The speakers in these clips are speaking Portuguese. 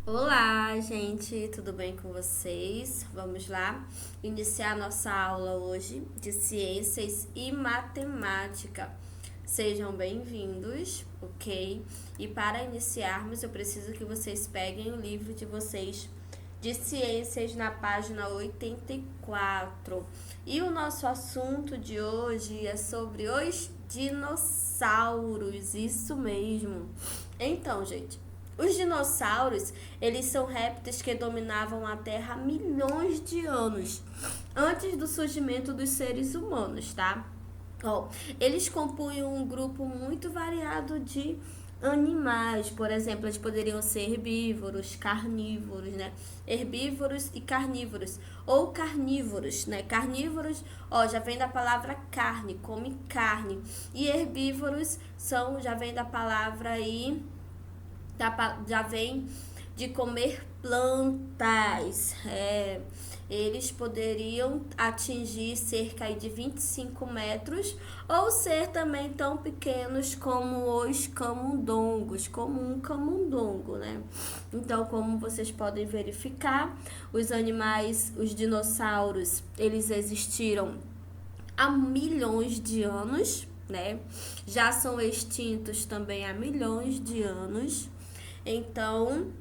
Olá, gente, tudo bem com vocês? Vamos lá iniciar nossa aula hoje de Ciências e Matemática. Sejam bem-vindos, ok? E para iniciarmos, eu preciso que vocês peguem o livro de vocês de Ciências na página 84. E o nosso assunto de hoje é sobre os dinossauros, isso mesmo. Então, gente, os dinossauros, eles são répteis que dominavam a Terra há milhões de anos, antes do surgimento dos seres humanos, tá? Ó, eles compunham um grupo muito variado de animais. Por exemplo, eles poderiam ser herbívoros, carnívoros, né? Herbívoros e carnívoros. Ou carnívoros, né? Carnívoros, ó, já vem da palavra carne, come carne. E herbívoros já vem da palavra aí já vem de comer plantas. Eles poderiam atingir cerca de 25 metros ou ser também tão pequenos como os camundongos, como um camundongo, né? Então, como vocês podem verificar, os animais, os dinossauros, eles existiram há milhões de anos, né? Já são extintos também há milhões de anos. Então,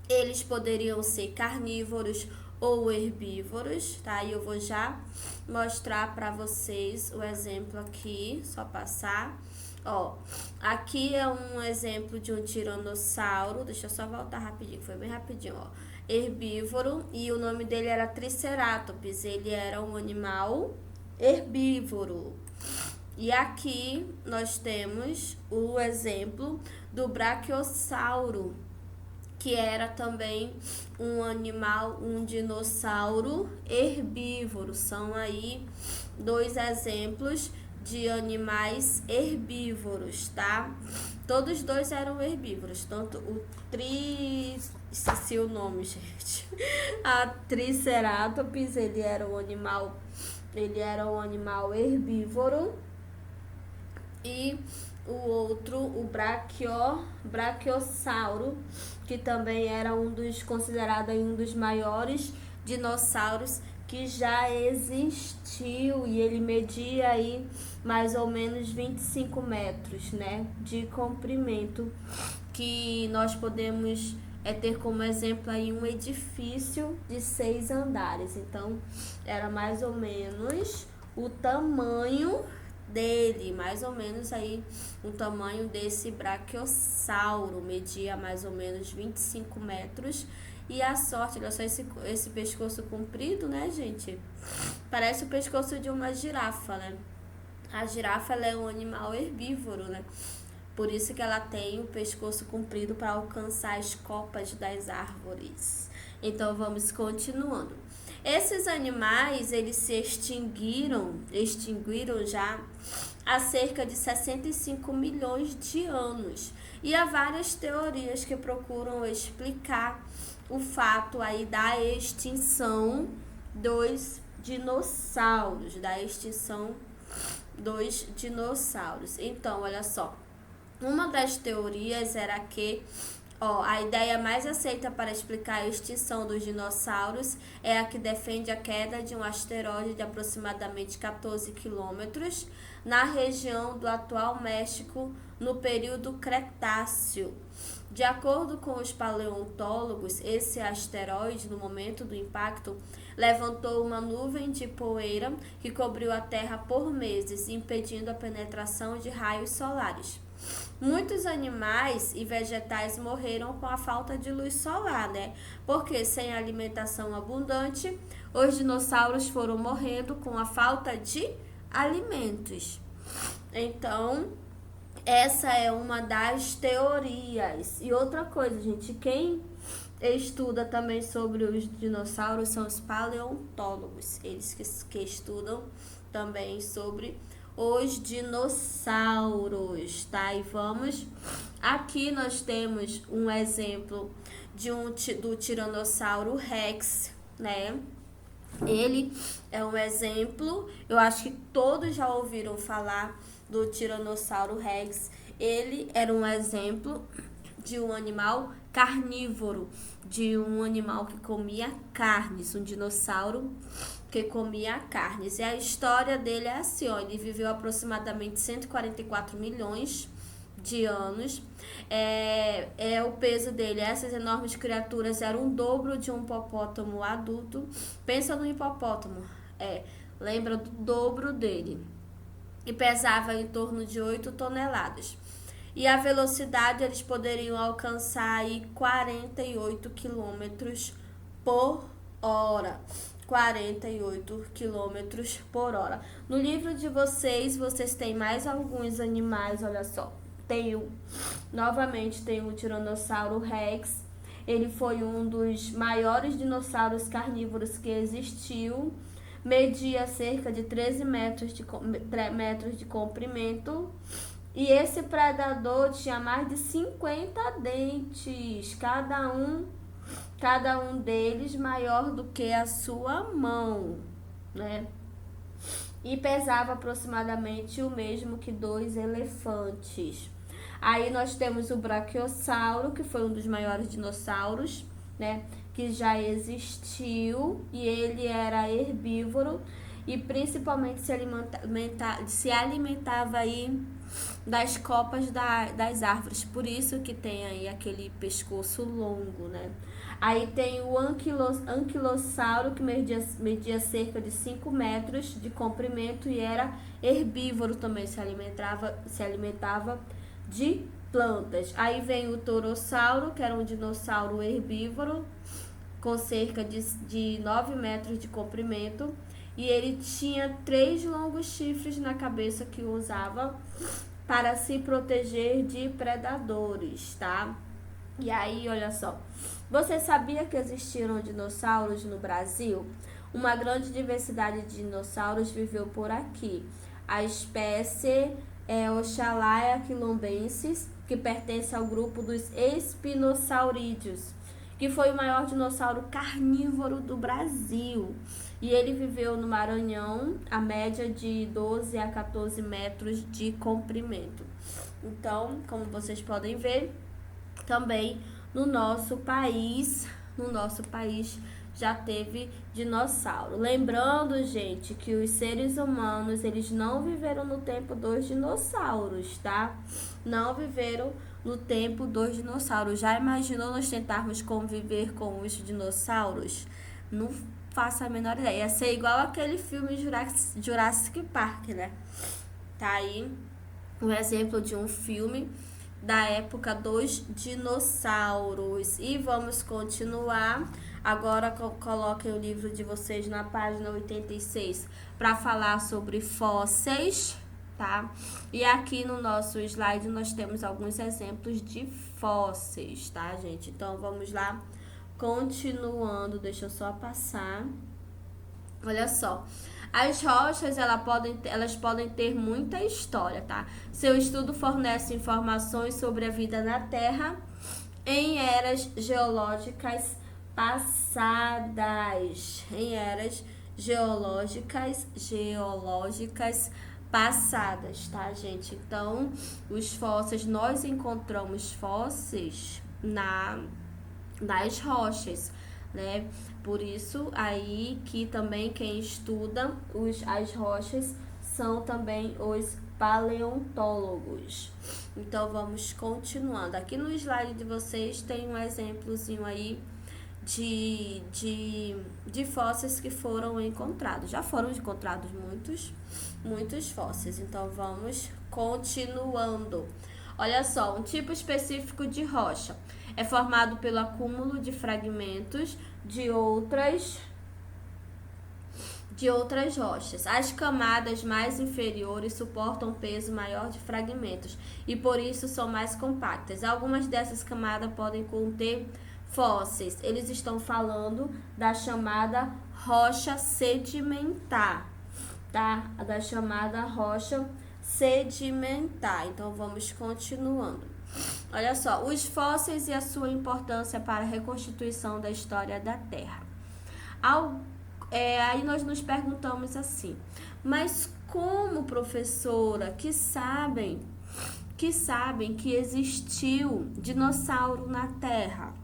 eles poderiam ser carnívoros ou herbívoros, tá? E eu vou já mostrar para vocês o exemplo aqui, só passar. Ó, aqui é um exemplo de um tiranossauro. Deixa eu só voltar rapidinho, foi bem rapidinho, ó. Herbívoro, e o nome dele era Triceratops. Ele era um animal herbívoro. E aqui nós temos o exemplo do Brachiosauro, que era também um animal, um dinossauro herbívoro. São aí dois exemplos de animais herbívoros, tá? Todos dois eram herbívoros, tanto esqueci o nome, gente. A Triceratops, ele era um animal herbívoro, e o outro, o Brachiosauro, que também era considerado um dos maiores dinossauros que já existiu, e ele media aí mais ou menos 25 metros, né, de comprimento, que nós podemos ter como exemplo aí um edifício de 6 andares. Então, era mais ou menos o tamanho dele, mais ou menos aí o tamanho desse brachiosauro, media mais ou menos 25 metros. E a sorte, olha só esse pescoço comprido, né, gente? Parece o pescoço de uma girafa, né? A girafa, ela é um animal herbívoro, né? Por isso que ela tem o pescoço comprido para alcançar as copas das árvores. Então vamos continuando. Esses animais, eles se extinguiram já há cerca de 65 milhões de anos. E há várias teorias que procuram explicar o fato aí da extinção dos dinossauros, Então, olha só, uma das teorias era que a ideia mais aceita para explicar a extinção dos dinossauros é a que defende a queda de um asteroide de aproximadamente 14 quilômetros na região do atual México no período Cretáceo. De acordo com os paleontólogos, esse asteroide, no momento do impacto, levantou uma nuvem de poeira que cobriu a Terra por meses, impedindo a penetração de raios solares. Muitos animais e vegetais morreram com a falta de luz solar, né? Porque sem alimentação abundante, os dinossauros foram morrendo com a falta de alimentos. Então, essa é uma das teorias. E outra coisa, gente, quem estuda também sobre os dinossauros são os paleontólogos. Eles que estudam também sobre os dinossauros, tá? E vamos, aqui nós temos um exemplo do Tiranossauro Rex, né? Ele é um exemplo, eu acho que todos já ouviram falar do Tiranossauro Rex. Ele era um exemplo de um animal carnívoro, de um animal que comia carnes, um dinossauro que comia carnes. E a história dele é assim, ó, ele viveu aproximadamente 144 milhões de anos. O peso dele, essas enormes criaturas eram o dobro de um hipopótamo adulto. Pensa no hipopótamo, lembra do dobro dele. E pesava em torno de 8 toneladas. E a velocidade eles poderiam alcançar aí 48 quilômetros por hora. 48 quilômetros por hora. No livro de vocês têm mais alguns animais, olha só. Novamente tem o Tiranossauro Rex. Ele foi um dos maiores dinossauros carnívoros que existiu. Media cerca de 13 metros de comprimento. E esse predador tinha mais de 50 dentes, cada um deles maior do que a sua mão, né? E pesava aproximadamente o mesmo que 2 elefantes. Aí nós temos o Brachiosauro, que foi um dos maiores dinossauros, né, que já existiu, e ele era herbívoro e principalmente se alimentava aí das copas das árvores, por isso que tem aí aquele pescoço longo, né? Aí tem o anquilossauro, que media cerca de 5 metros de comprimento e era herbívoro também, se alimentava de plantas. Aí vem o torossauro, que era um dinossauro herbívoro, com cerca de 9 metros de comprimento. E ele tinha 3 longos chifres na cabeça que usava para se proteger de predadores, tá? E aí, olha só. Você sabia que existiram dinossauros no Brasil? Uma grande diversidade de dinossauros viveu por aqui. A espécie é Oxalaia quilombensis, que pertence ao grupo dos espinosaurídeos, que foi o maior dinossauro carnívoro do Brasil. E ele viveu no Maranhão, a média de 12 a 14 metros de comprimento. Então, como vocês podem ver, também no nosso país já teve dinossauro. Lembrando, gente, que os seres humanos, eles não viveram no tempo dos dinossauros, tá? Não viveram no tempo dos dinossauros. Já imaginou nós tentarmos conviver com os dinossauros? Não faço a menor ideia. Ia ser igual aquele filme Jurassic Park, né? Tá aí um exemplo de um filme da época dos dinossauros. E vamos continuar. Agora coloquem o livro de vocês na página 86 para falar sobre fósseis, tá? E aqui no nosso slide nós temos alguns exemplos de fósseis, tá, gente? Então vamos lá, continuando, deixa eu só passar. Olha só. As rochas, elas podem ter muita história, tá? Seu estudo fornece informações sobre a vida na Terra em eras geológicas passadas. Em eras geológicas passadas, tá, gente? Então, os fósseis, nós encontramos fósseis nas rochas, né? Por isso aí que também quem estuda as rochas são também os paleontólogos. Então vamos continuando. Aqui no slide de vocês tem um exemplozinho aí de fósseis que foram encontrados. Já foram encontrados muitos fósseis. Então vamos continuando. Olha só, um tipo específico de rocha é formado pelo acúmulo de fragmentos de outras rochas. As camadas mais inferiores suportam um peso maior de fragmentos e por isso são mais compactas. Algumas dessas camadas podem conter fósseis. Eles estão falando da chamada rocha sedimentar, tá? Da chamada rocha sedimentar. Então vamos continuando. Olha só, os fósseis e a sua importância para a reconstituição da história da Terra. Aí nós nos perguntamos assim, mas como, professora, que sabem que sabem que existiu dinossauro na Terra?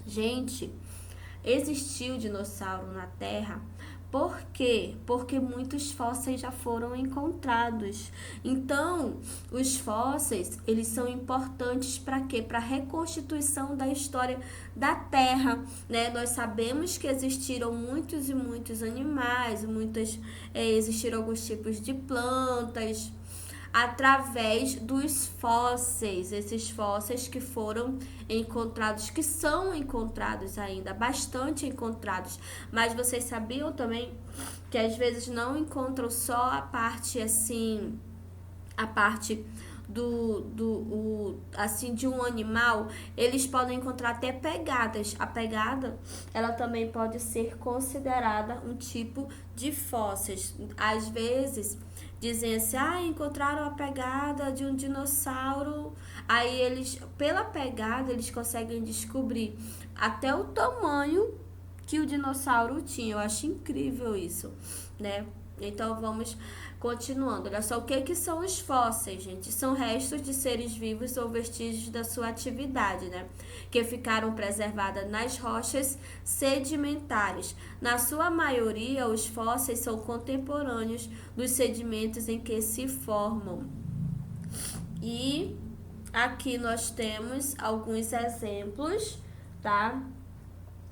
Gente, existiu dinossauro na Terra. Por quê? Porque muitos fósseis já foram encontrados. Então, os fósseis, eles são importantes para quê? Para a reconstituição da história da Terra, né? Nós sabemos que existiram muitos e muitos animais, existiram alguns tipos de plantas, através dos fósseis, esses fósseis que foram encontrados, que são encontrados ainda, bastante encontrados, mas vocês sabiam também que às vezes não encontram só a parte assim, a parte assim de um animal, eles podem encontrar até pegadas. A pegada, ela também pode ser considerada um tipo de fósseis. Às vezes dizem assim, encontraram a pegada de um dinossauro. Aí eles, pela pegada, eles conseguem descobrir até o tamanho que o dinossauro tinha. Eu acho incrível isso, né? Então vamos continuando. Olha só o que são os fósseis, gente. São restos de seres vivos ou vestígios da sua atividade, né? Que ficaram preservadas nas rochas sedimentares. Na sua maioria, os fósseis são contemporâneos dos sedimentos em que se formam. E aqui nós temos alguns exemplos, tá?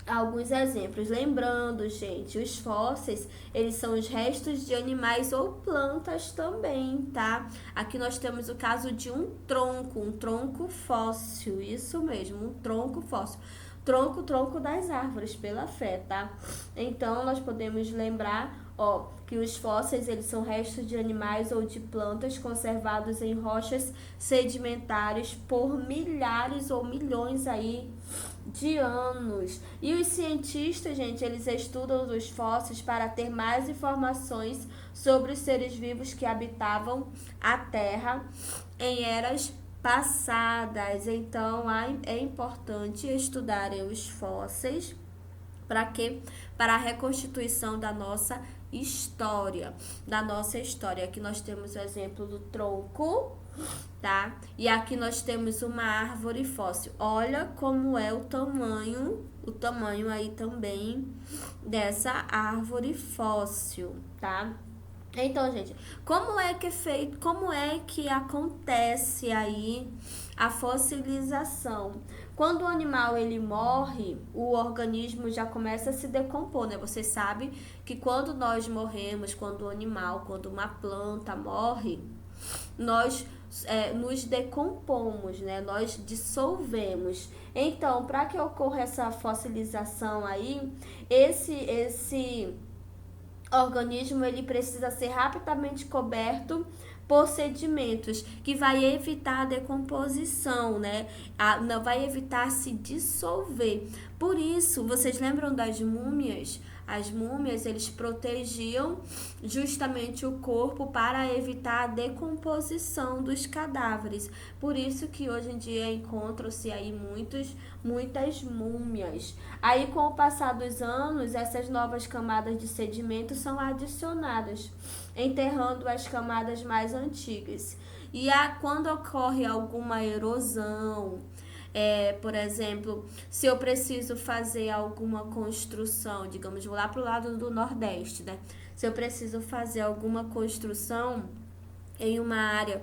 Alguns exemplos. Lembrando, gente, os fósseis, eles são os restos de animais ou plantas também, tá? Aqui nós temos o caso de um tronco fóssil, isso mesmo, um tronco fóssil. Tronco das árvores, pela fé, tá? Então, nós podemos lembrar, que os fósseis, eles são restos de animais ou de plantas conservados em rochas sedimentares por milhares ou milhões aí de anos. E os cientistas, gente, eles estudam os fósseis para ter mais informações sobre os seres vivos que habitavam a Terra em eras passadas. Então, é importante estudarem os fósseis para quê? Para a reconstituição da nossa história, Aqui nós temos o exemplo do tronco, tá? E aqui nós temos uma árvore fóssil. Olha como é o tamanho aí também dessa árvore fóssil, tá? Então, gente, como é que acontece aí a fossilização? Quando o animal ele morre, o organismo já começa a se decompor, né? Você sabe que quando nós morremos, quando uma planta morre, nós nos decompomos, né? Nós dissolvemos. Então, para que ocorra essa fossilização aí, esse organismo ele precisa ser rapidamente coberto por sedimentos, que vai evitar a decomposição, né? Não vai evitar se dissolver. Por isso, vocês lembram das múmias? As múmias, eles protegiam justamente o corpo para evitar a decomposição dos cadáveres. Por isso que hoje em dia encontram-se aí muitas múmias. Aí, com o passar dos anos, essas novas camadas de sedimento são adicionadas, enterrando as camadas mais antigas. E quando ocorre alguma erosão, por exemplo, se eu preciso fazer alguma construção, digamos, vou lá para o lado do Nordeste, né? Se eu preciso fazer alguma construção em uma área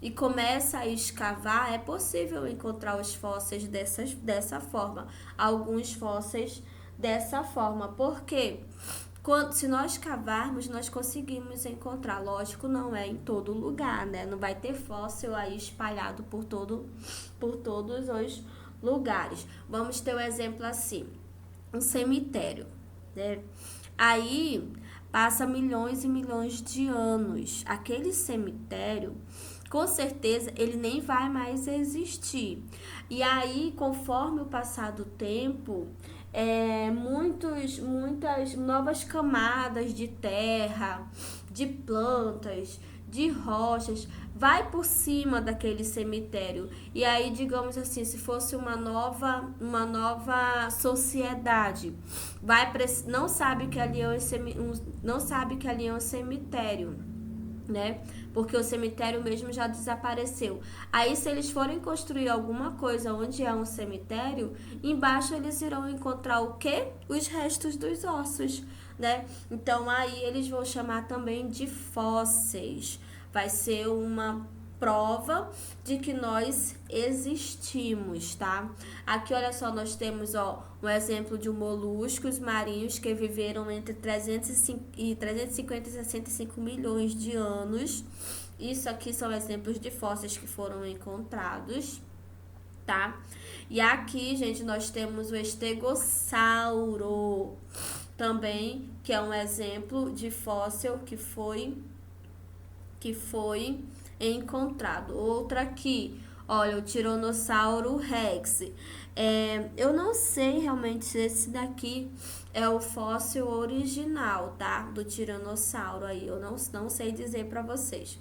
e começa a escavar, é possível encontrar os fósseis dessa forma. Alguns fósseis dessa forma. Por quê? Se nós cavarmos, nós conseguimos encontrar. Lógico, não é em todo lugar, né? Não vai ter fóssil aí espalhado por todos os lugares. Vamos ter um exemplo assim. Um cemitério, né? Aí passa milhões e milhões de anos. Aquele cemitério, com certeza, ele nem vai mais existir. E aí, conforme o passar do tempo, muitas novas camadas de terra, de plantas, de rochas, vai por cima daquele cemitério. E aí, digamos assim, se fosse uma nova sociedade, não sabe que ali é um cemitério. né? Porque o cemitério mesmo já desapareceu. Aí, se eles forem construir alguma coisa onde é um cemitério, embaixo eles irão encontrar o quê? Os restos dos ossos, né? Então, aí eles vão chamar também de fósseis. Vai ser uma prova de que nós existimos, tá? Aqui, olha só, nós temos, ó, um exemplo de moluscos marinhos que viveram entre 350 e 65 milhões de anos. Isso aqui são exemplos de fósseis que foram encontrados, tá? E aqui, gente, nós temos o estegossauro também, que é um exemplo de fóssil que foi encontrado. Outra aqui, olha, o Tiranossauro Rex. Eu não sei realmente se esse daqui é o fóssil original, tá? Do tiranossauro aí, eu não sei dizer para vocês.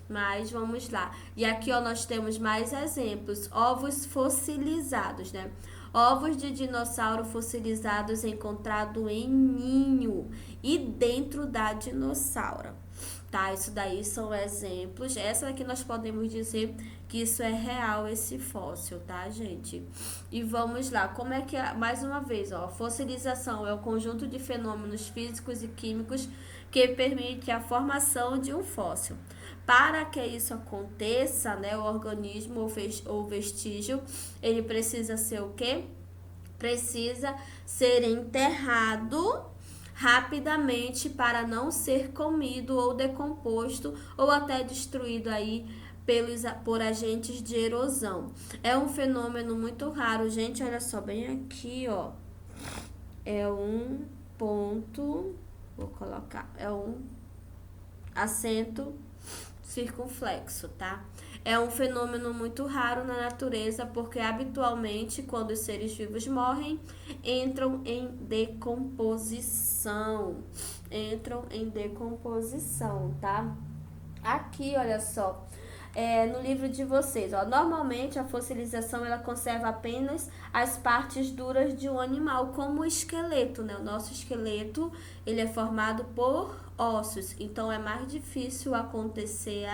Mas vamos lá. E aqui, ó, nós temos mais exemplos. Ovos fossilizados, né? Ovos de dinossauro fossilizados encontrado em ninho e dentro da dinossauro. Tá, isso daí são exemplos. Essa daqui nós podemos dizer que isso é real, esse fóssil, tá, gente? E vamos lá, como é que é, mais uma vez, ó, fossilização é o conjunto de fenômenos físicos e químicos que permite a formação de um fóssil. Para que isso aconteça, né, o organismo ou vestígio, ele precisa ser o quê? Precisa ser enterrado rapidamente para não ser comido ou decomposto ou até destruído aí por agentes de erosão. É um fenômeno muito raro, gente, olha só, bem aqui, ó, é um ponto, vou colocar, é um acento circunflexo, tá? É um fenômeno muito raro na natureza porque habitualmente quando os seres vivos morrem, entram em decomposição. Tá? Aqui, olha só, no livro de vocês, ó, normalmente a fossilização ela conserva apenas as partes duras de um animal, como o esqueleto, né? O nosso esqueleto, ele é formado por ossos, então é mais difícil acontecer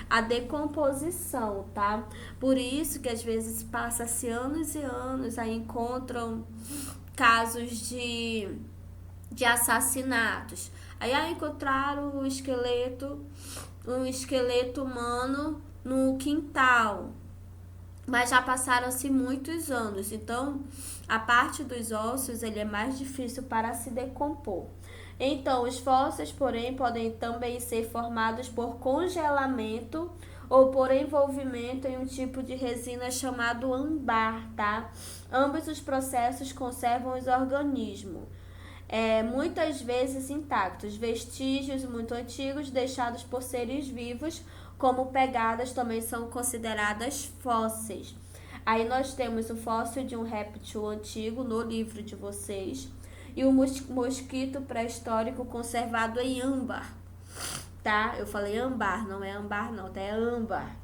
a decomposição, tá? Por isso que às vezes passa-se anos e anos, aí encontram casos de assassinatos. Aí encontraram um esqueleto humano no quintal. Mas já passaram-se muitos anos, então a parte dos ossos ele é mais difícil para se decompor. Então, os fósseis, porém, podem também ser formados por congelamento ou por envolvimento em um tipo de resina chamado âmbar, tá? Ambos os processos conservam os organismos. Muitas vezes intactos, vestígios muito antigos deixados por seres vivos, como pegadas, também são consideradas fósseis. Aí nós temos o fóssil de um réptil antigo no livro de vocês e o mosquito pré-histórico conservado em âmbar, tá? Eu falei âmbar, não é âmbar não, tá? É âmbar.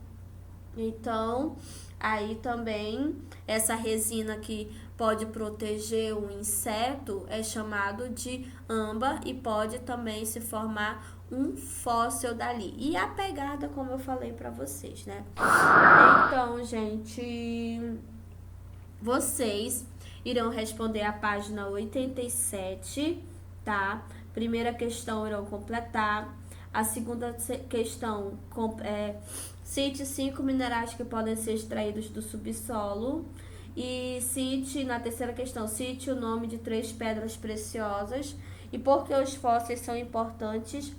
Então, aí também essa resina que pode proteger o inseto é chamado de âmbar e pode também se formar um fóssil dali. E a pegada, como eu falei para vocês, né? Então, gente, vocês irão responder a página 87, tá? Primeira questão irão completar. A segunda questão cite 5 minerais que podem ser extraídos do subsolo. E cite, na terceira questão, cite o nome de 3 pedras preciosas. E por que os fósseis são importantes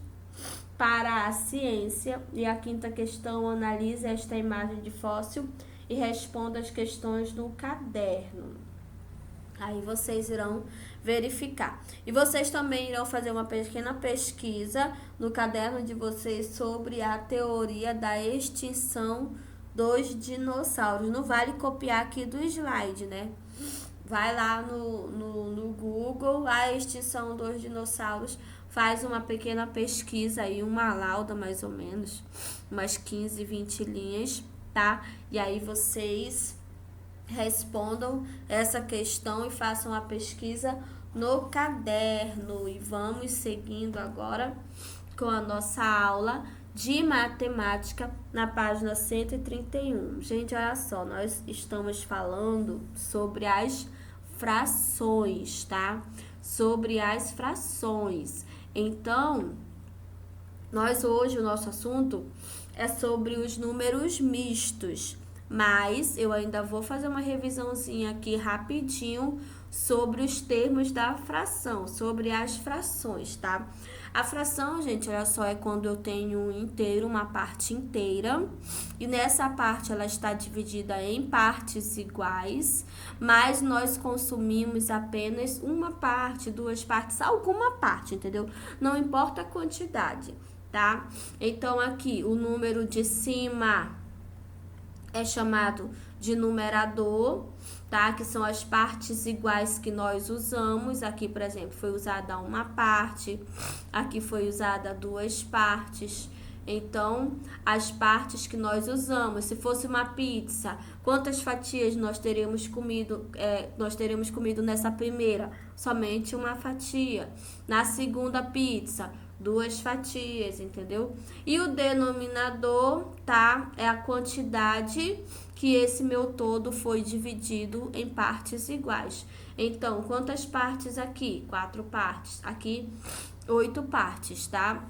para a ciência. E a quinta questão, analise esta imagem de fóssil e responda as questões no caderno. Aí vocês irão verificar. E vocês também irão fazer uma pequena pesquisa no caderno de vocês sobre a teoria da extinção dos dinossauros. Não vale copiar aqui do slide, né? Vai lá no Google, a extinção dos dinossauros, faz uma pequena pesquisa aí, uma lauda mais ou menos, umas 15, 20 linhas, tá? E aí vocês respondam essa questão e façam a pesquisa no caderno e vamos seguindo agora com a nossa aula de matemática na página 131. Gente, olha só, nós estamos falando sobre as frações, tá? Sobre as frações. Então, nós hoje, o nosso assunto é sobre os números mistos, mas eu ainda vou fazer uma revisãozinha aqui rapidinho sobre os termos da fração, sobre as frações, tá? A fração, gente, olha só, é quando eu tenho um inteiro, uma parte inteira, e nessa parte ela está dividida em partes iguais, mas nós consumimos apenas uma parte, duas partes, alguma parte, entendeu? Não importa a quantidade, tá? Então, aqui, o número de cima é chamado de numerador, tá? Que são as partes iguais que nós usamos. Aqui, por exemplo, foi usada uma parte, aqui foi usada duas partes. Então, as partes que nós usamos, se fosse uma pizza, quantas fatias nós teríamos comido? Nós teríamos comido nessa primeira? Somente uma fatia. Na segunda pizza, duas fatias, entendeu? E o denominador, tá? É a quantidade que esse meu todo foi dividido em partes iguais. Então, quantas partes aqui? 4 partes. Aqui, 8 partes, tá?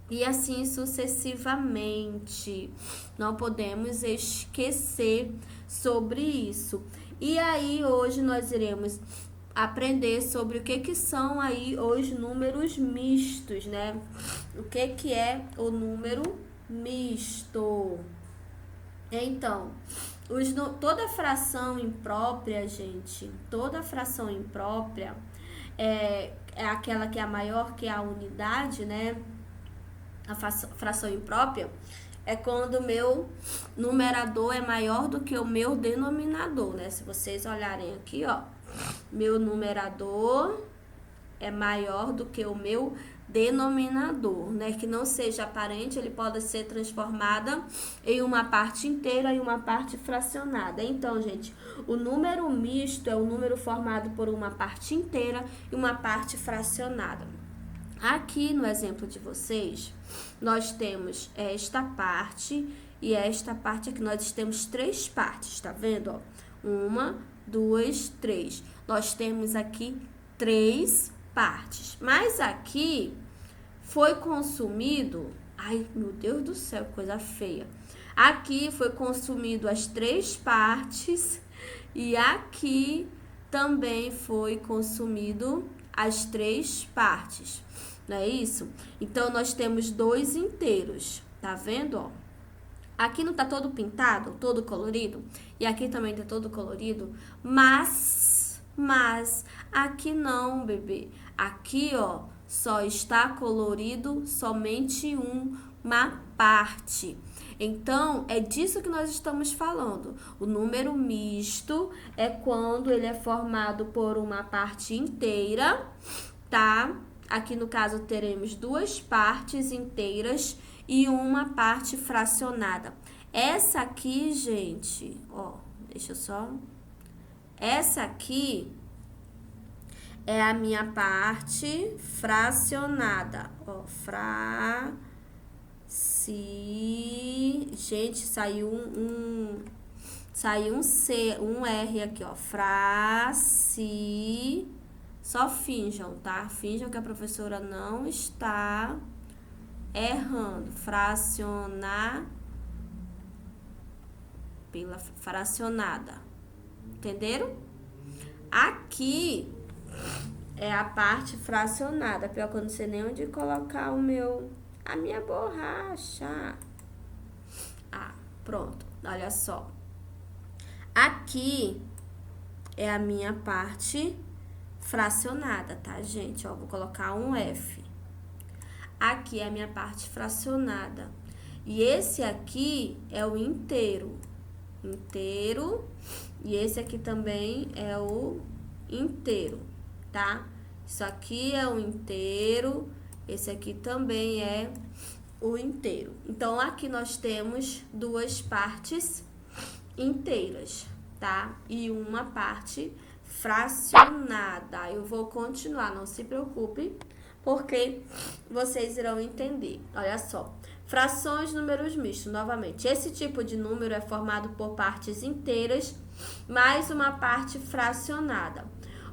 E assim sucessivamente. Não podemos esquecer sobre isso. E aí, hoje nós iremos aprender sobre o que são aí os números mistos, né? O que é o número misto? Então, toda fração imprópria, gente, toda fração imprópria é aquela que é maior que a unidade, né? A fração imprópria é quando o meu numerador é maior do que o meu denominador, né? Se vocês olharem aqui, ó, meu numerador é maior do que o meu denominador, né? Que não seja aparente, ele pode ser transformada em uma parte inteira e uma parte fracionada. Então, gente, o número misto é o número formado por uma parte inteira e uma parte fracionada. Aqui no exemplo de vocês, nós temos esta parte e esta parte aqui. Nós temos 3 partes, tá vendo? Ó? 1, 2, 3. Nós temos aqui 3 partes. Mas aqui foi consumido... Ai, meu Deus do céu, coisa feia. Aqui foi consumido as 3 partes e aqui também foi consumido as 3 partes. Não é isso? Então, nós temos 2 inteiros, tá vendo, ó? Aqui não tá todo pintado, todo colorido, e aqui também tá todo colorido, mas aqui não, bebê. Aqui, ó, só está colorido somente uma parte. Então, é disso que nós estamos falando. O número misto é quando ele é formado por uma parte inteira, tá? Aqui no caso teremos 2 partes inteiras e uma parte fracionada. Essa aqui, gente, ó, deixa eu só... Essa aqui é a minha parte fracionada, ó, Gente, saiu saiu um C, um R aqui, ó, Só finjam, tá? Finjam que a professora não está errando. Fracionada. Entenderam? Aqui é a parte fracionada. Pior que eu não sei nem onde colocar a minha borracha. Ah, pronto. Olha só. Aqui é a minha parte fracionada, tá, gente? Ó, vou colocar um F. Aqui é a minha parte fracionada. E esse aqui é o inteiro. Inteiro. E esse aqui também é o inteiro, tá? Isso aqui é o inteiro. Esse aqui também é o inteiro. Então, aqui nós temos 2 partes inteiras, tá? E uma parte fracionada. Eu vou continuar, não se preocupe, porque vocês irão entender. Olha só. Frações, números mistos, novamente. Esse tipo de número é formado por partes inteiras mais uma parte fracionada.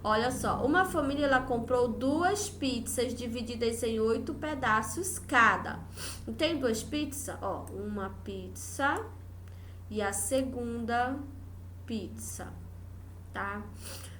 Olha só, uma família ela comprou 2 pizzas divididas em 8 pedaços cada. Tem 2 pizzas? Ó, uma pizza e a segunda pizza, tá?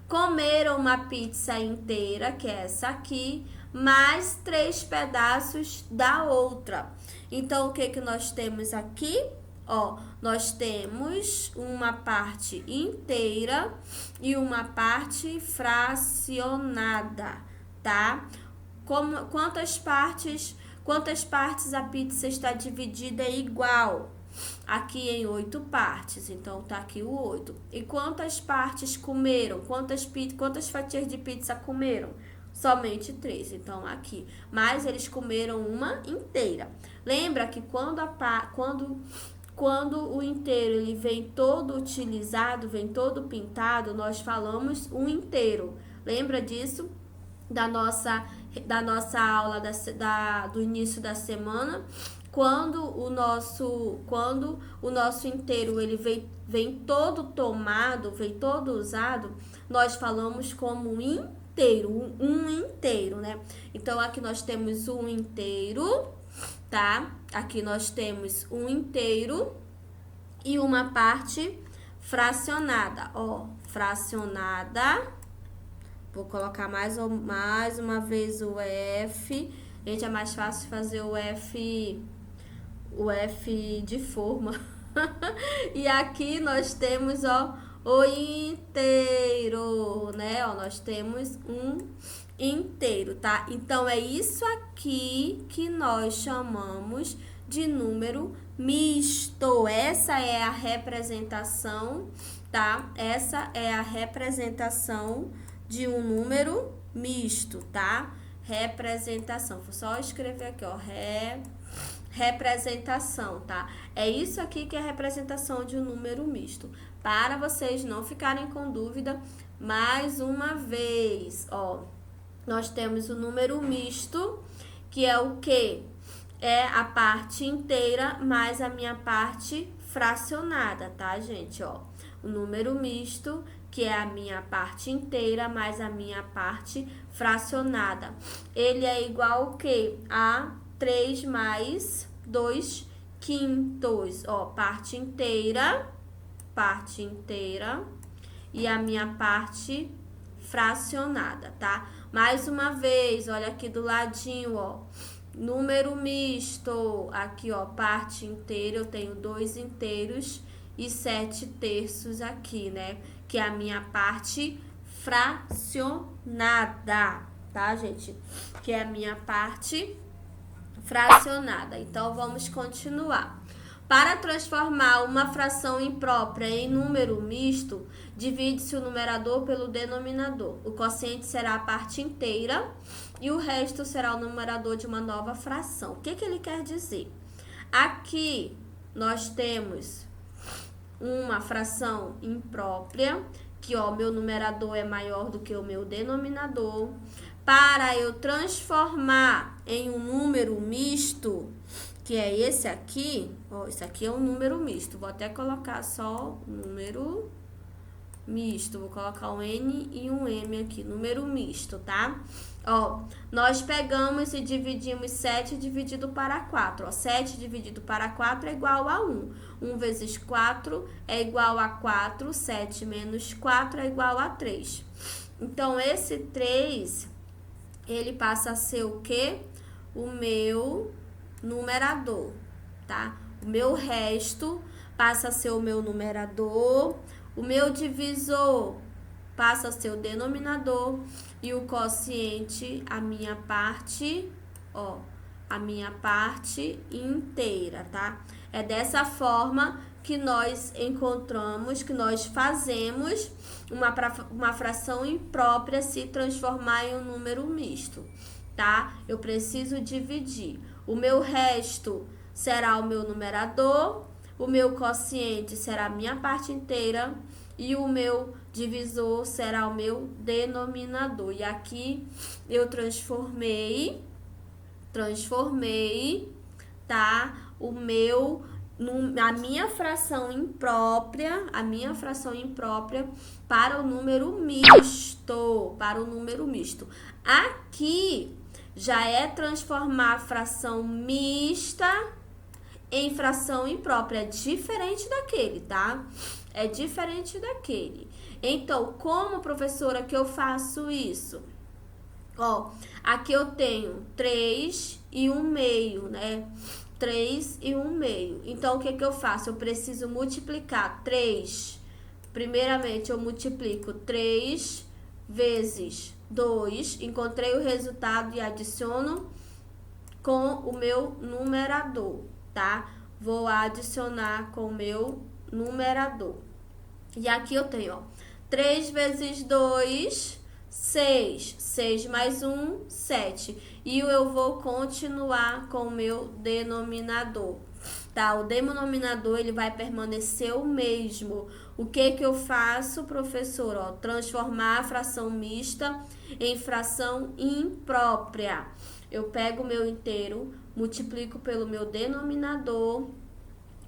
Comeram uma pizza inteira, que é essa aqui, mais 3 pedaços da outra. Então, o que que nós temos aqui? Ó, nós temos uma parte inteira e uma parte fracionada, tá? Quantas partes a pizza está dividida igual? Aqui em 8 partes, então tá aqui o 8. E quantas partes comeram? Quantas fatias de pizza comeram? Somente 3, então aqui. Mas eles comeram uma inteira. Lembra que quando o inteiro ele vem todo utilizado, vem todo pintado, nós falamos um inteiro. Lembra disso? Da nossa aula do início da semana? Quando o nosso inteiro ele vem todo tomado, vem todo usado, nós falamos como um inteiro, né? Então, aqui nós temos um inteiro, tá? Aqui nós temos um inteiro e uma parte fracionada, ó, fracionada. Vou colocar mais uma vez o F. Gente, é mais fácil fazer o F de forma. E aqui nós temos, ó, o inteiro, né? Ó, nós temos um inteiro, tá? Então, é isso aqui que nós chamamos de número misto. Essa é a representação, tá? Essa é a representação de um número misto, tá? Representação. Vou só escrever aqui, ó, representação, tá? É isso aqui que é a representação de um número misto. Para vocês não ficarem com dúvida, mais uma vez, ó, nós temos o número misto, que é o quê? É a parte inteira mais a minha parte fracionada, tá, gente? Ó, o número misto, que é a minha parte inteira mais a minha parte fracionada. Ele é igual ao quê? A 3 mais 2 quintos. Ó, parte inteira e a minha parte fracionada, tá? Mais uma vez, olha aqui do ladinho, ó. Número misto, aqui, ó, parte inteira, eu tenho 2 inteiros e 7 terços aqui, né? Que é a minha parte fracionada, tá, gente? Que é a minha parte fracionada. Então, vamos continuar. Para transformar uma fração imprópria em número misto, divide-se o numerador pelo denominador. O quociente será a parte inteira e o resto será o numerador de uma nova fração. O que que ele quer dizer? Aqui nós temos uma fração imprópria, que ó, meu numerador é maior do que o meu denominador. Para eu transformar em um número misto, que é esse aqui, ó, esse aqui é um número misto. Vou até colocar só número misto. Vou colocar um N e um M aqui, número misto, tá? Ó, nós pegamos e dividimos 7 dividido para 4. Ó, 7 dividido para 4 é igual a 1. 1 vezes 4 é igual a 4. 7 menos 4 é igual a 3. Então, esse 3, ele passa a ser o quê? O meu numerador, tá? O meu resto passa a ser o meu numerador, o meu divisor passa a ser o denominador e o quociente, a minha parte, ó, a minha parte inteira, tá? É dessa forma que nós encontramos, que nós fazemos uma fração imprópria se transformar em um número misto, tá? Eu preciso dividir. O meu resto será o meu numerador, o meu quociente será a minha parte inteira e o meu divisor será o meu denominador. E aqui eu transformei, tá? A minha fração imprópria, para o número misto, Aqui já é transformar a fração mista em fração imprópria, é diferente daquele, tá? É diferente daquele. Então, como, professora, que eu faço isso? Ó, aqui eu tenho 3 e 1 meio, né? 3 e 1 meio. Então, o que que eu faço? Eu preciso multiplicar 3. Primeiramente, eu multiplico 3 vezes 2. Encontrei o resultado e adiciono com o meu numerador, tá? Vou adicionar com o meu numerador. E aqui eu tenho, ó, 3 vezes 2, 6. 6 mais 1, 7. E eu vou continuar com o meu denominador, tá? O denominador, ele vai permanecer o mesmo. O que que eu faço, professor? Ó, transformar a fração mista em fração imprópria. Eu pego o meu inteiro, multiplico pelo meu denominador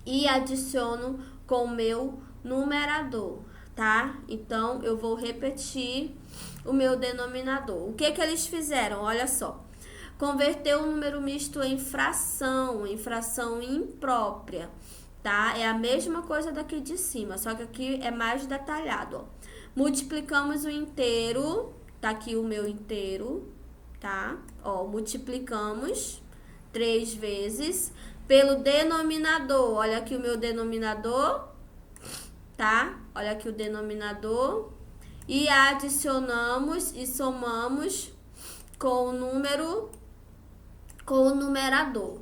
e adiciono com o meu numerador, tá? Então, eu vou repetir o meu denominador. O que que eles fizeram? Olha só. Converteu o número misto em fração imprópria, tá? É a mesma coisa daqui de cima, só que aqui é mais detalhado, ó. Multiplicamos o inteiro, tá aqui o meu inteiro, tá? Ó, multiplicamos 3 vezes pelo denominador. Olha aqui o meu denominador, tá? Olha aqui o denominador. E adicionamos e somamos com o numerador.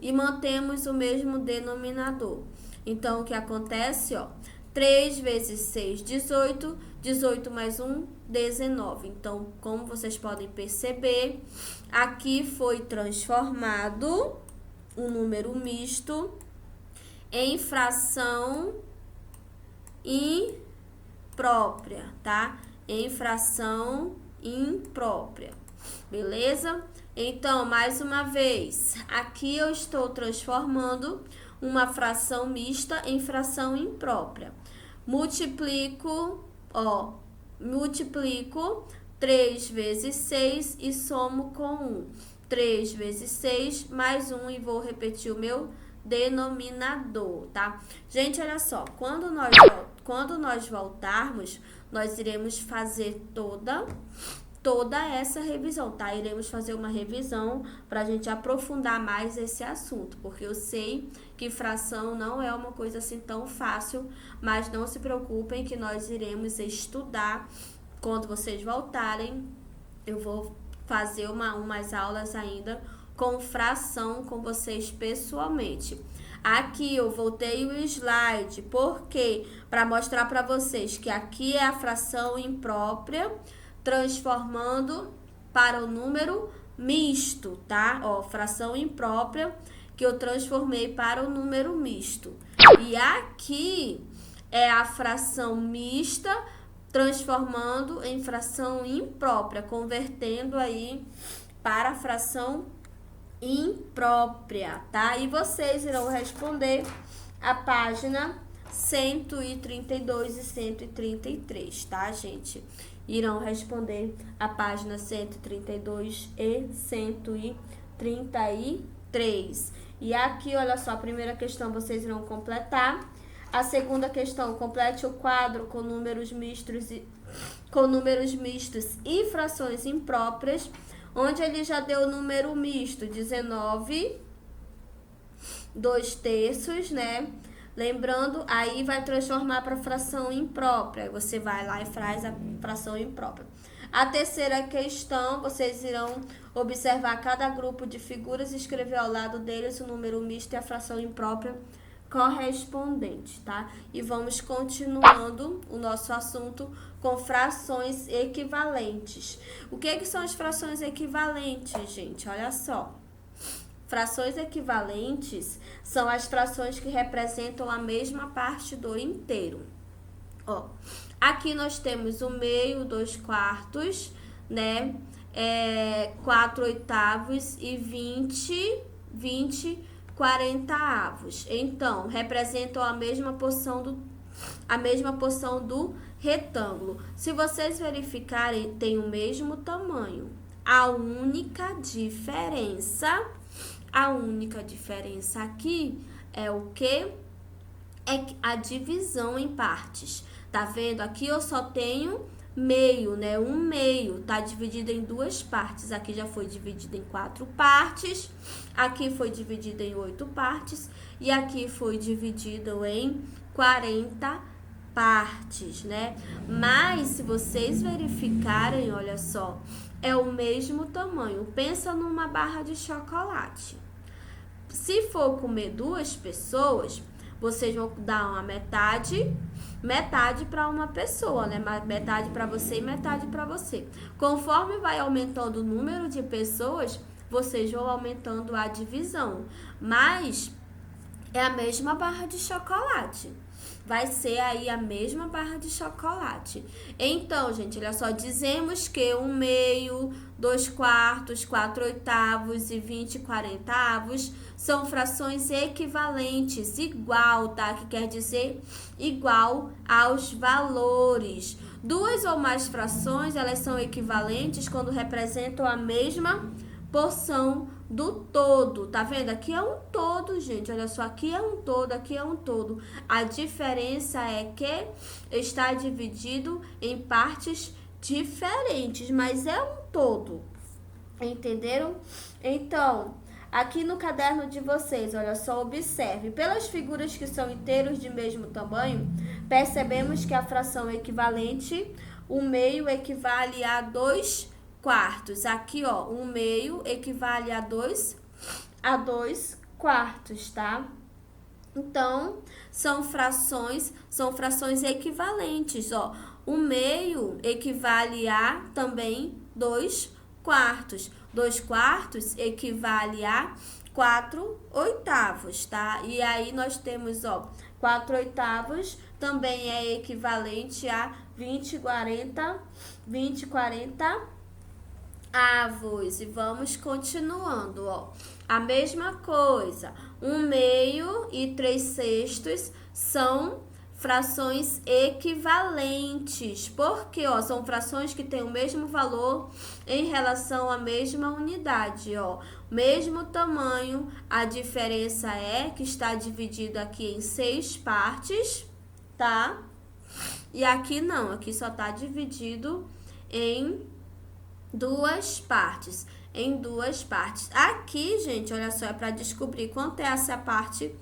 E mantemos o mesmo denominador. Então, o que acontece, ó? 3 vezes 6, 18. 18 mais 1, 19. Então, como vocês podem perceber, aqui foi transformado um número misto em fração imprópria, tá? Em fração imprópria, beleza? Então, mais uma vez, aqui eu estou transformando uma fração mista em fração imprópria. Multiplico 3 vezes 6 e somo com 1. 3 vezes 6 mais 1 e vou repetir o meu denominador, tá? Gente, olha só, quando nós voltarmos, nós iremos fazer toda essa revisão, tá? Iremos fazer uma revisão para a gente aprofundar mais esse assunto, porque eu sei que fração não é uma coisa assim tão fácil, mas não se preocupem que nós iremos estudar. Quando vocês voltarem, eu vou fazer umas aulas ainda com fração com vocês pessoalmente. Aqui eu voltei o slide, porque para mostrar para vocês que aqui é a fração imprópria, transformando para o número misto, tá? Ó, fração imprópria que eu transformei para o número misto. E aqui é a fração mista transformando em fração imprópria, convertendo aí para a fração imprópria, tá? E vocês irão responder a página 132 e 133, tá, gente? Irão responder a página 132 e 133. E aqui, olha só, a primeira questão vocês irão completar. A segunda questão, complete o quadro com números mistos e frações impróprias, onde ele já deu o número misto, 19, 2/3, né? Lembrando, aí vai transformar para fração imprópria. Você vai lá e faz a fração imprópria. A terceira questão, vocês irão observar cada grupo de figuras e escrever ao lado deles o número misto e a fração imprópria correspondente, tá? E vamos continuando o nosso assunto com frações equivalentes. O que são as frações equivalentes, gente? Olha só. Frações equivalentes são as frações que representam a mesma parte do inteiro. Ó, Aqui nós temos o meio, 2/4, né? 4/8 e 20 40avos. Então, representam a mesma porção do retângulo. Se vocês verificarem, tem o mesmo tamanho. A única diferença aqui é o que? É a divisão em partes. Tá vendo? Aqui eu só tenho meio, né? Um meio tá dividido em 2 partes. Aqui já foi dividido em 4 partes. Aqui foi dividido em 8 partes. E aqui foi dividido em 40 partes, né? Mas se vocês verificarem, olha só, é o mesmo tamanho. Pensa numa barra de chocolate. Se for comer 2 pessoas, vocês vão dar uma metade para uma pessoa, né? Metade para você e metade para você. Conforme vai aumentando o número de pessoas, vocês vão aumentando a divisão. Mas é a mesma barra de chocolate. Vai ser aí a mesma barra de chocolate. Então, gente, olha só, dizemos que 1/2, 2/4, 4/8 e 20 40avos são frações equivalentes, igual, tá? Que quer dizer igual aos valores. 2 ou mais frações, elas são equivalentes quando representam a mesma porção do todo, tá vendo? Aqui é um todo, gente, olha só, aqui é um todo, aqui é um todo. A diferença é que está dividido em partes diferentes, mas é um todo, entenderam? Então, aqui no caderno de vocês, olha só, observe, pelas figuras que são inteiros de mesmo tamanho, percebemos que a fração equivalente, o meio equivale a 2/4. Aqui, ó, 1/2 equivale a 2/4, tá? Então, são frações equivalentes, ó. 1/2 equivale a também 2/4. 2/4 equivale a 4/8, tá? E aí nós temos, ó, 4/8 também é equivalente a 20 40 avos. E vamos continuando, ó. A mesma coisa, 1/2 e 3/6 são frações equivalentes, porque, ó, são frações que têm o mesmo valor em relação à mesma unidade, ó. Mesmo tamanho, a diferença é que está dividido aqui em 6 partes, tá? E aqui não, aqui só tá dividido em 2 partes. Aqui, gente, olha só, é para descobrir quanto é essa parte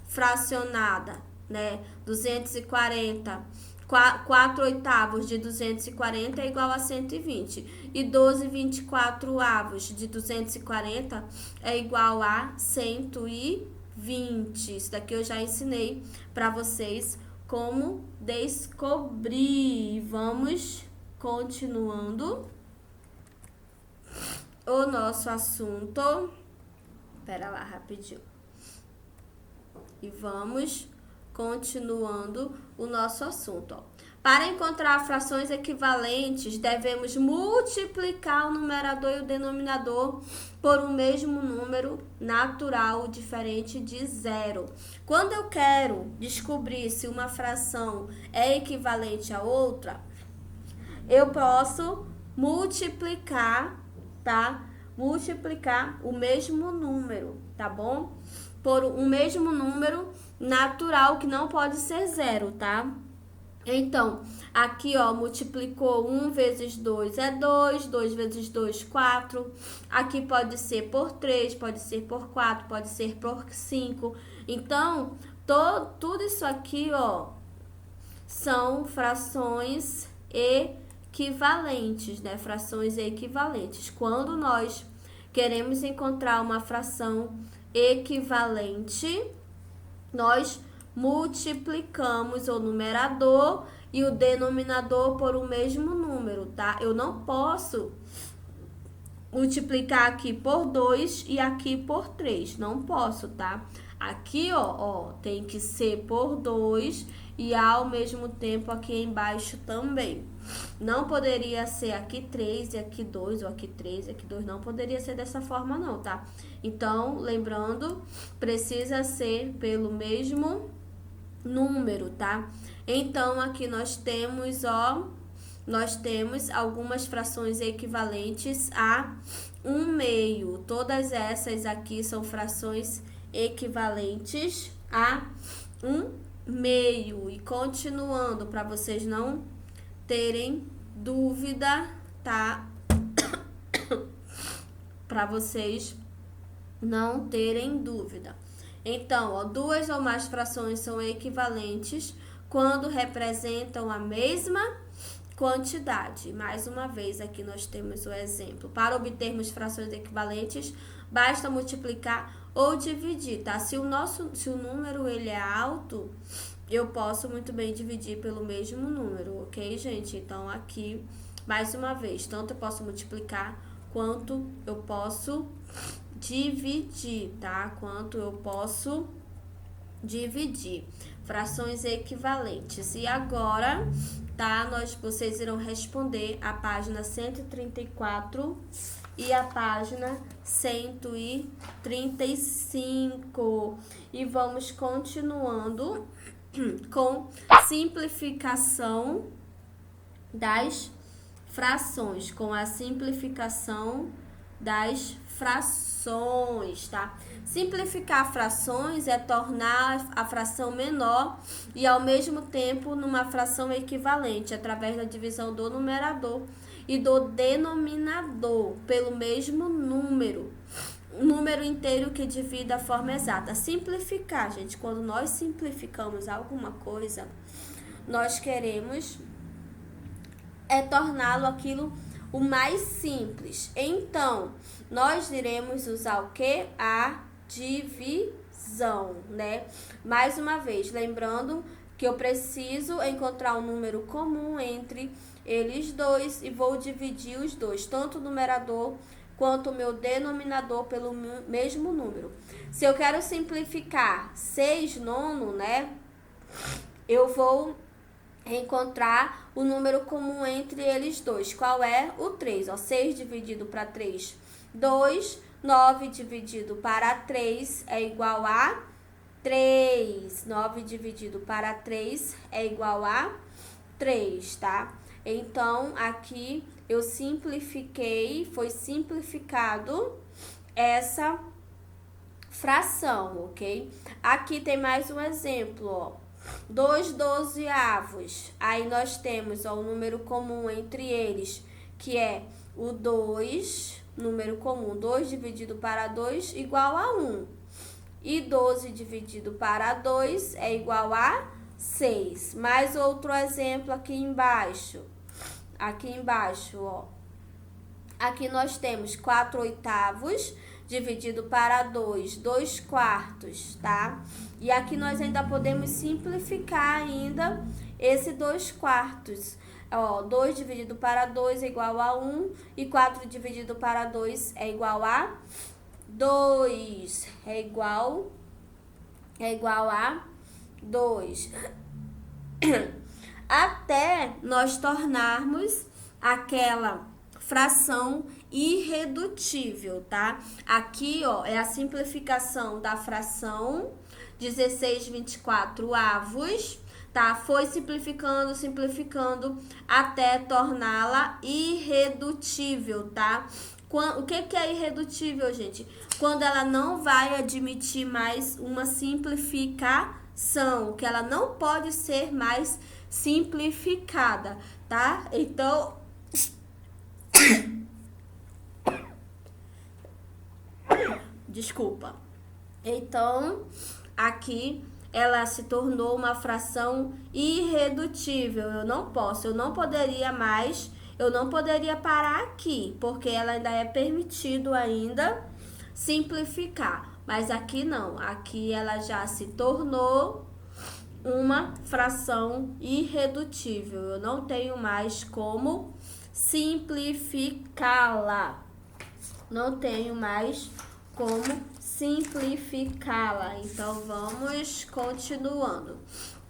fracionada, né? 240, 4/8 de 240 é igual a 120. E 12/24 de 240 é igual a 120. Isso daqui eu já ensinei para vocês como descobrir. Vamos continuando o nosso assunto. Pera lá, rapidinho. E vamos continuando o nosso assunto, ó. Para encontrar frações equivalentes, devemos multiplicar o numerador e o denominador por um mesmo número natural diferente de 0. Quando eu quero descobrir se uma fração é equivalente a outra, eu posso multiplicar, tá? Multiplicar o mesmo número, tá bom? Por um mesmo número natural que não pode ser 0, tá? Então, aqui, ó, multiplicou 1 vezes 2 é 2, 2 vezes 2, 4. Aqui pode ser por 3, pode ser por 4, pode ser por 5. Então, tudo isso aqui, ó, são frações equivalentes, né? Frações equivalentes. Quando nós queremos encontrar uma fração equivalente, nós multiplicamos o numerador e o denominador por o mesmo número, tá? Eu não posso multiplicar aqui por 2 e aqui por 3, não posso, tá? Aqui, ó, tem que ser por 2 e ao mesmo tempo aqui embaixo também. Não poderia ser aqui 3 e aqui 2, ou aqui 3 e aqui 2, não poderia ser dessa forma não, tá? Então, lembrando, precisa ser pelo mesmo número, tá? Então, aqui nós temos, ó, nós temos algumas frações equivalentes a 1/2. Todas essas aqui são frações equivalentes a 1/2. E continuando, para vocês não terem dúvida, tá? Para vocês não terem dúvida. Então, ó, 2 ou mais frações são equivalentes quando representam a mesma quantidade. Mais uma vez, aqui nós temos o exemplo. Para obtermos frações equivalentes, basta multiplicar ou dividir, tá? Se o número ele é alto, eu posso muito bem dividir pelo mesmo número, ok, gente? Então, aqui, mais uma vez, tanto eu posso multiplicar quanto eu posso dividir, tá? Quanto eu posso dividir. Frações equivalentes. E agora, tá? Vocês irão responder a página 134 e a página 135. E vamos continuando com simplificação das frações, com a simplificação das frações, tá? Simplificar frações é tornar a fração menor e ao mesmo tempo numa fração equivalente através da divisão do numerador e do denominador pelo mesmo número. Número inteiro que divide a forma exata. Simplificar, gente, quando nós simplificamos alguma coisa, nós queremos torná-lo aquilo o mais simples. Então, nós iremos usar o que? A divisão, né? Mais uma vez, lembrando que eu preciso encontrar um número comum entre eles dois e vou dividir os dois, tanto o numerador quanto o meu denominador pelo mesmo número. Se eu quero simplificar 6/9, né? Eu vou encontrar o número comum entre eles dois. Qual é? O 3. Ó, 6 dividido para 3, 2. 9 dividido para 3 é igual a 3. 9 dividido para 3 é igual a 3, tá? Então, aqui eu simplifiquei, foi simplificado essa fração, ok? Aqui tem mais um exemplo, ó. 2 dozeavos. Aí nós temos, ó, o número comum entre eles, que é o 2, número comum, 2 dividido para 2 igual a 1. E 12 dividido para 2 é igual a 6. Mais outro exemplo aqui embaixo. Aqui embaixo, ó. Aqui nós temos 4 oitavos dividido para 2, 2 quartos, tá? E aqui nós ainda podemos simplificar ainda esse 2 quartos. Ó, 2 dividido para 2 é igual a 1 e 4 dividido para 2 é igual a 2. É igual a 2. Até nós tornarmos aquela fração irredutível, tá? Aqui, ó, é a simplificação da fração 16/24 avos, tá? Foi simplificando, simplificando até torná-la irredutível, tá? O que é irredutível, gente? Quando ela não vai admitir mais uma simplificação, que ela não pode ser mais simplificada, tá? Então, desculpa. Então, aqui ela se tornou uma fração irredutível. Eu não poderia parar aqui, porque ela ainda é permitido ainda simplificar. Mas aqui não, aqui ela já se tornou uma fração irredutível. Eu não tenho mais como simplificá-la. Não tenho mais como simplificá-la. Então, vamos continuando.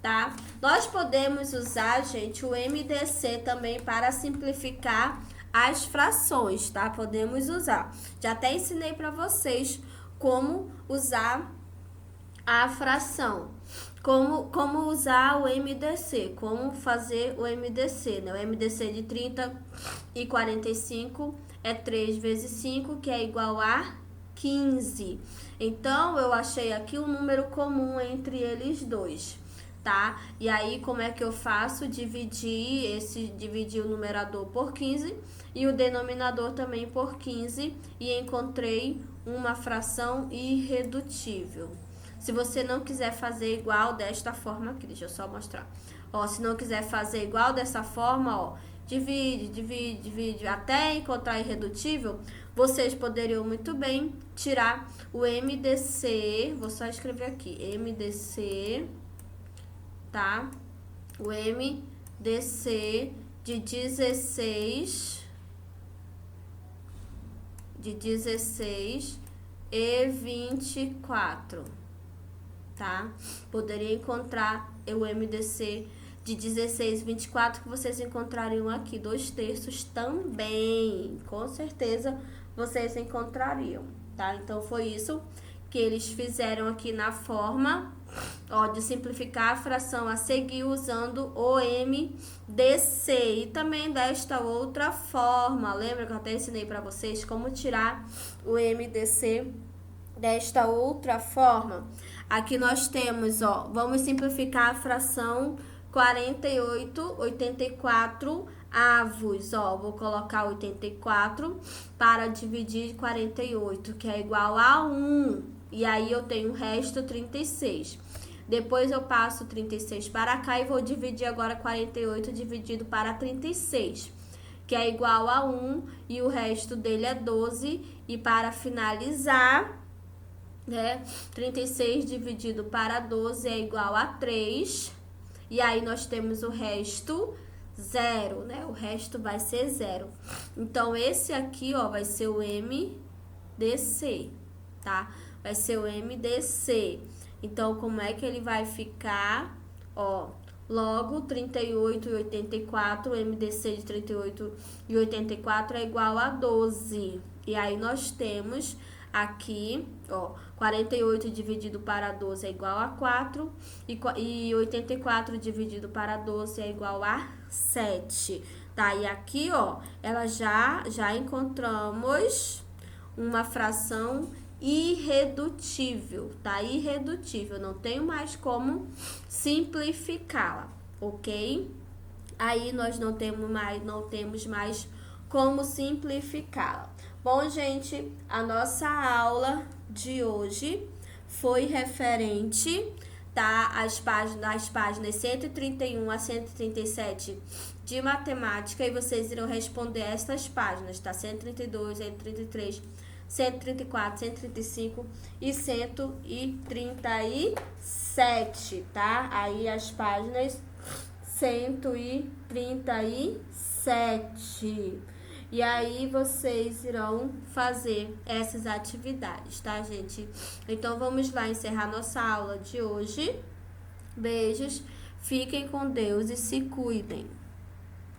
tá? Nós podemos usar, gente, o MDC também para simplificar as frações, tá? Podemos usar. Já até ensinei para vocês como usar a fração. Como usar o MDC, como fazer o MDC, né? O MDC de 30 e 45 é 3 vezes 5, que é igual a 15. Então, eu achei aqui um número comum entre eles dois, tá? E aí, como é que eu faço? Dividir o numerador por 15 e o denominador também por 15 e encontrei uma fração irredutível. Se você não quiser fazer igual desta forma aqui, deixa eu só mostrar. Ó, se não quiser fazer igual dessa forma, ó, divide, até encontrar irredutível, vocês poderiam muito bem tirar o MDC, vou só escrever aqui, MDC, tá? O MDC de 16 e 24, tá? Poderia encontrar o MDC de 16 e 24 que vocês encontrariam aqui, 2/3 também, com certeza vocês encontrariam, tá? Então, foi isso que eles fizeram aqui na forma, ó, de simplificar a fração a seguir usando o MDC. E também desta outra forma, lembra que eu até ensinei para vocês como tirar o MDC desta outra forma? Aqui nós temos, ó, vamos simplificar a fração 84 avos, ó, vou colocar 84 para dividir 48, que é igual a 1, e aí eu tenho o resto 36. Depois eu passo 36 para cá e vou dividir agora 48 dividido para 36, que é igual a 1, e o resto dele é 12, e para finalizar, né, 36 dividido para 12 é igual a 3, e aí nós temos o resto 0, né? O resto vai ser 0. Então, esse aqui, ó, vai ser o MDC, tá? Vai ser o MDC. Então, como é que ele vai ficar? Ó, logo 38 e 84, o MDC de 38 e 84 é igual a 12. E aí, nós temos aqui, ó, 48 dividido para 12 é igual a 4, e 84 dividido para 12 é igual a 7, tá? E aqui, ó, ela já encontramos uma fração irredutível, tá? Irredutível, não tenho mais como simplificá-la, ok? Aí nós não temos mais como simplificá-la. Bom, gente, a nossa aula de hoje foi referente, tá, às páginas 131 a 137 de matemática, e vocês irão responder estas páginas, tá? 132, 133, 134, 135 e 137, tá? Aí as páginas 137. E aí vocês irão fazer essas atividades, tá, gente? Então, vamos lá encerrar nossa aula de hoje. Beijos, fiquem com Deus e se cuidem.